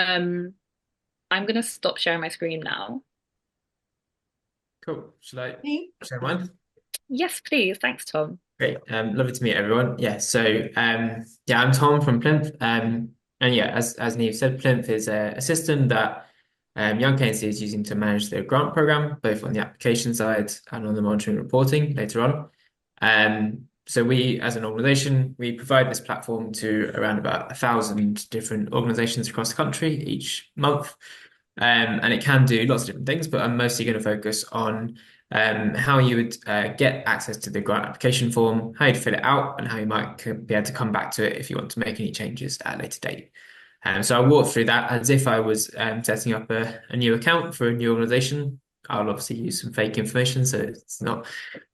Um, I'm gonna stop sharing my screen now. Cool. Should I Me? share mine? Yes, please. Thanks, Tom. Great. Lovely to meet everyone. Yeah. So I'm Tom from Plinth. And yeah, as Neve said, Plinth is a system that Young KNC is using to manage their grant program, both on the application side and on the monitoring and reporting later on. So we, as an organization, we provide this platform to around about 1,000 different organizations across the country each month. And it can do lots of different things, but I'm mostly going to focus on how you would get access to the grant application form, how you'd fill it out, and how you might be able to come back to it if you want to make any changes at a later date. So I'll walk through that as if I was setting up a new account for a new organization. I'll obviously use some fake information so it's not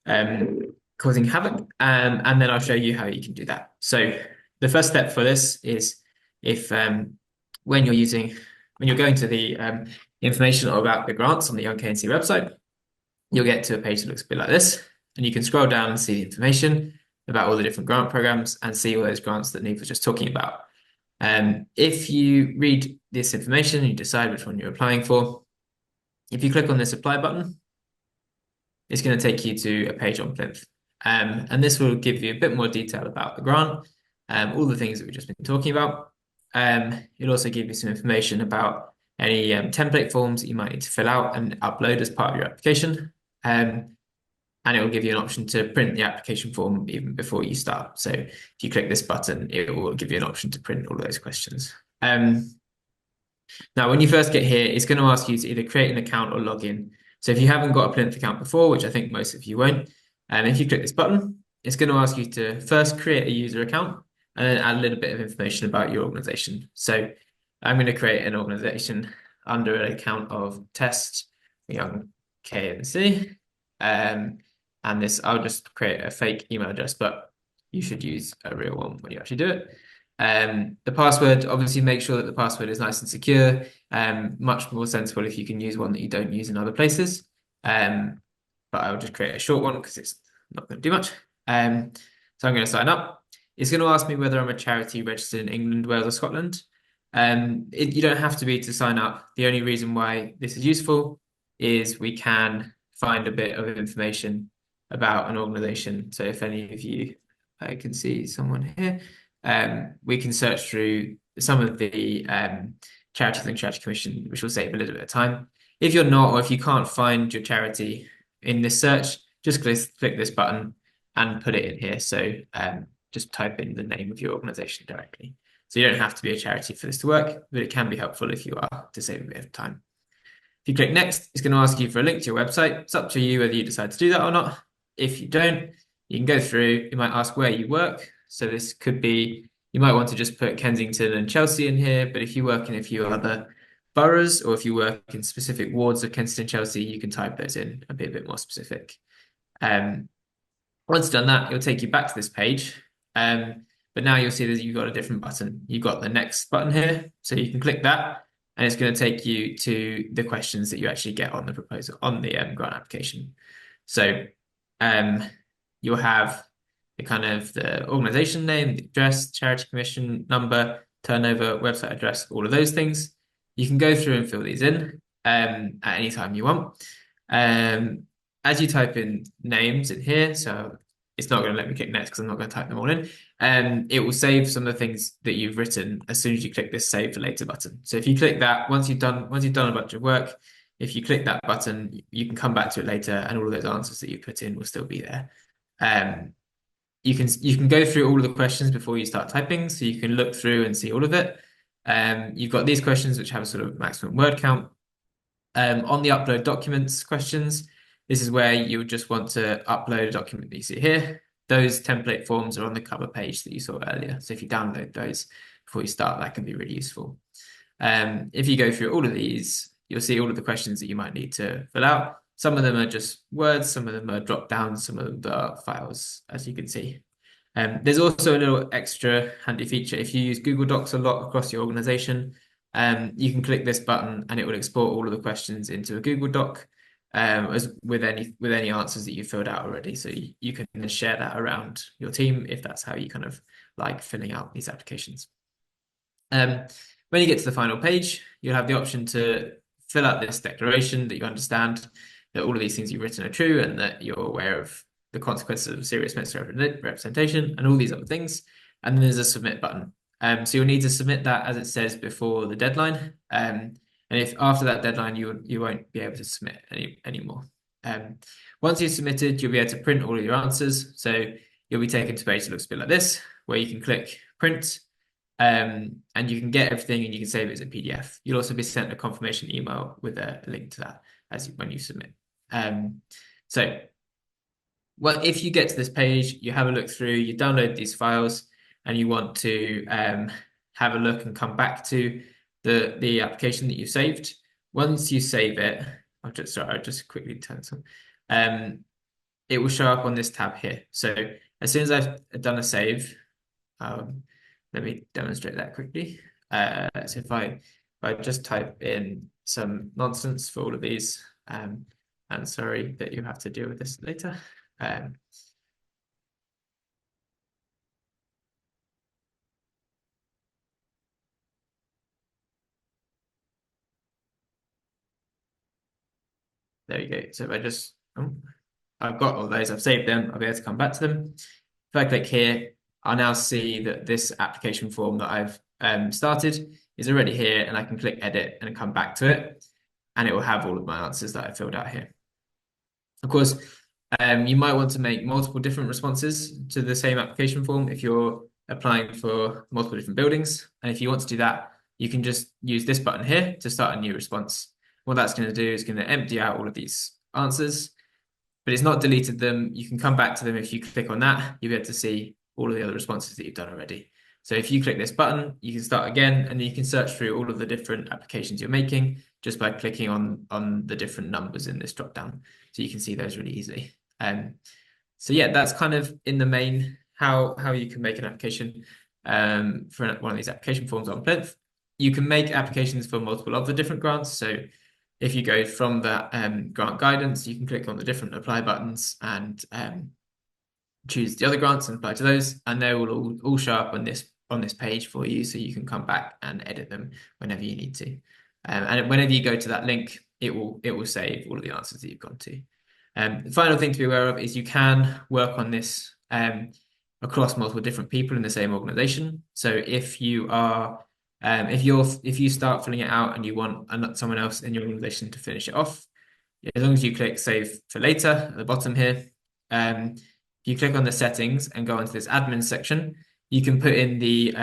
um, causing havoc. And then I'll show you how you can do that. So the first step for this is if when you're using when you're going to the information about the grants on the Young KNC website, you'll get to a page that looks a bit like this, and you can scroll down and see the information about all the different grant programs and see all those grants that Neve was just talking about. If you read this information and you decide which one you're applying for, if you click on this apply button, it's going to take you to a page on Plinth. And this will give you a bit more detail about the grant, all the things that we've just been talking about. It'll also give you some information about any template forms that you might need to fill out and upload as part of your application. And it will give you an option to print the application form even before you start. So if you click this button, it will give you an option to print all of those questions. Now, when you first get here, it's going to ask you to either create an account or log in. So if you haven't got a Plinth account before, which I think most of you won't, and if you click this button, it's going to ask you to first create a user account and then add a little bit of information about your organization. So I'm going to create an organization under an account of Test Young KNC. And this, I'll just create a fake email address, but you should use a real one when you actually do it. The password, obviously make sure that the password is nice and secure. Much more sensible if you can use one that you don't use in other places. But I'll just create a short one because it's not going to do much. So I'm going to sign up. It's going to ask me whether I'm a charity registered in England, Wales, or Scotland. You don't have to be to sign up. The only reason why this is useful is we can find a bit of information about an organization. So if any of you, I can see someone here, we can search through some of the charities and charity commission, which will save a little bit of time. If you're not, or if you can't find your charity in this search, just click this button and put it in here. So just type in the name of your organization directly. So you don't have to be a charity for this to work, but it can be helpful if you are to save a bit of time. If you click next, it's going to ask you for a link to your website. It's up to you whether you decide to do that or not. If you don't, you can go through. It might ask where you work. So this could be, you might want to just put Kensington and Chelsea in here, but if you work in a few other boroughs or if you work in specific wards of Kensington, Chelsea, you can type those in and be a bit more specific. Once you've done that, it'll take you back to this page. But now you'll see that you've got a different button. You've got the next button here. So you can click that and it's going to take you to the questions that you actually get on the proposal, on the grant application. So you'll have the kind of the organization name, the address, charity commission number, turnover, website address, all of those things. You can go through and fill these in at any time you want. As you type in names in here, so it's not going to let me click next because I'm not going to type them all in. It will save some of the things that you've written as soon as you click this save for later button. So if you click that, once you've done a bunch of work, if you click that button, you can come back to it later and all of those answers that you put in will still be there. You can go through all of the questions before you start typing, so you can look through and see all of it. You've got these questions which have a sort of maximum word count. On the upload documents questions, this is where you would just want to upload a document that you see here. Those template forms are on the cover page that you saw earlier. So if you download those before you start, that can be really useful. If you go through all of these, you'll see all of the questions that you might need to fill out. Some of them are just words, some of them are drop downs, some of them are files, as you can see. There's also a little extra handy feature. If you use Google Docs a lot across your organization, you can click this button and it will export all of the questions into a Google Doc as with any answers that you filled out already. So you can then share that around your team if that's how you kind of like filling out these applications. When you get to the final page, you'll have the option to fill out this declaration that you understand that all of these things you've written are true and that you're aware of the consequences of serious misrepresentation and all these other things. And then there's a submit button. So you'll need to submit that as it says before the deadline. And if after that deadline, you won't be able to submit anymore. Once you've submitted, you'll be able to print all of your answers. So you'll be taken to a page that looks a bit like this, where you can click print, and you can get everything and you can save it as a PDF. You'll also be sent a confirmation email with a link to that when you submit. So, well, if you get to this page, you have a look through, you download these files, and you want to have a look and come back to the application that you saved. Once you save it, I'll just quickly turn this on. It will show up on this tab here. So as soon as I've done a save, let me demonstrate that quickly. So if I just type in some nonsense for all of these, and sorry that you have to deal with this later. There you go. So if I just, I've got all those, I've saved them, I'll be able to come back to them. If I click here, I'll now see that this application form that I've started is already here, and I can click edit and come back to it, and it will have all of my answers that I filled out here. Of course, you might want to make multiple different responses to the same application form if you're applying for multiple different buildings. And if you want to do that, you can just use this button here to start a new response. What that's going to do is going to empty out all of these answers, but it's not deleted them. You can come back to them if you click on that. You'll be able to see all of the other responses that you've done already. So if you click this button, you can start again, and you can search through all of the different applications you're making just by clicking on the different numbers in this drop down. So you can see those really easily. So yeah, that's kind of in the main how you can make an application for one of these application forms on Plinth. You can make applications for multiple of the different grants. So if you go from that grant guidance, you can click on the different apply buttons and choose the other grants and apply to those, and they will all show up on this page for you, so you can come back and edit them whenever you need to. And whenever you go to that link, it will save all of the answers that you've gone to. The final thing to be aware of is you can work on this across multiple different people in the same organization. So if you are if you start filling it out and you want someone else in your organization to finish it off, as long as you click save for later at the bottom here, if you click on the settings and go into this admin section, you can put in the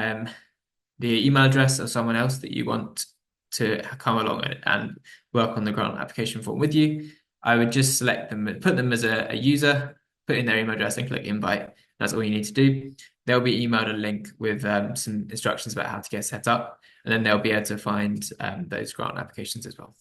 email address of someone else that you want to come along and work on the grant application form with you. I would just select them and put them as a user, put in their email address and click invite. That's all you need to do. They'll be emailed a link with some instructions about how to get set up, and then they'll be able to find those grant applications as well.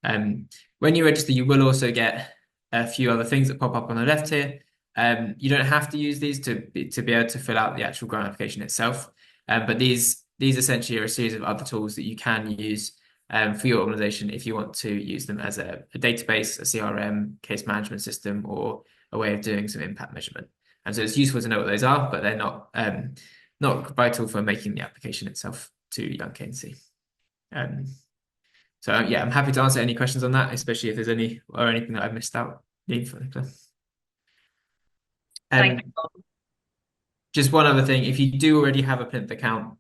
When you register, you will also get a few other things that pop up on the left here. You don't have to use these to be able to fill out the actual grant application itself, but these essentially are a series of other tools that you can use for your organization if you want to use them as a database, a CRM, case management system, or a way of doing some impact measurement. And so it's useful to know what those are, but they're not vital for making the application itself to Young KNC. So yeah, I'm happy to answer any questions on that, especially if there's anything that I've missed out. Thank Um, just one other thing, if you do already have a Plinth account,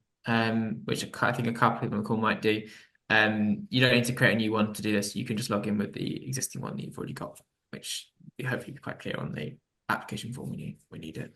which I think a couple of people on the call might do, you don't need to create a new one to do this. You can just log in with the existing one that you've already got, which will hopefully be quite clear on the application form when you do it.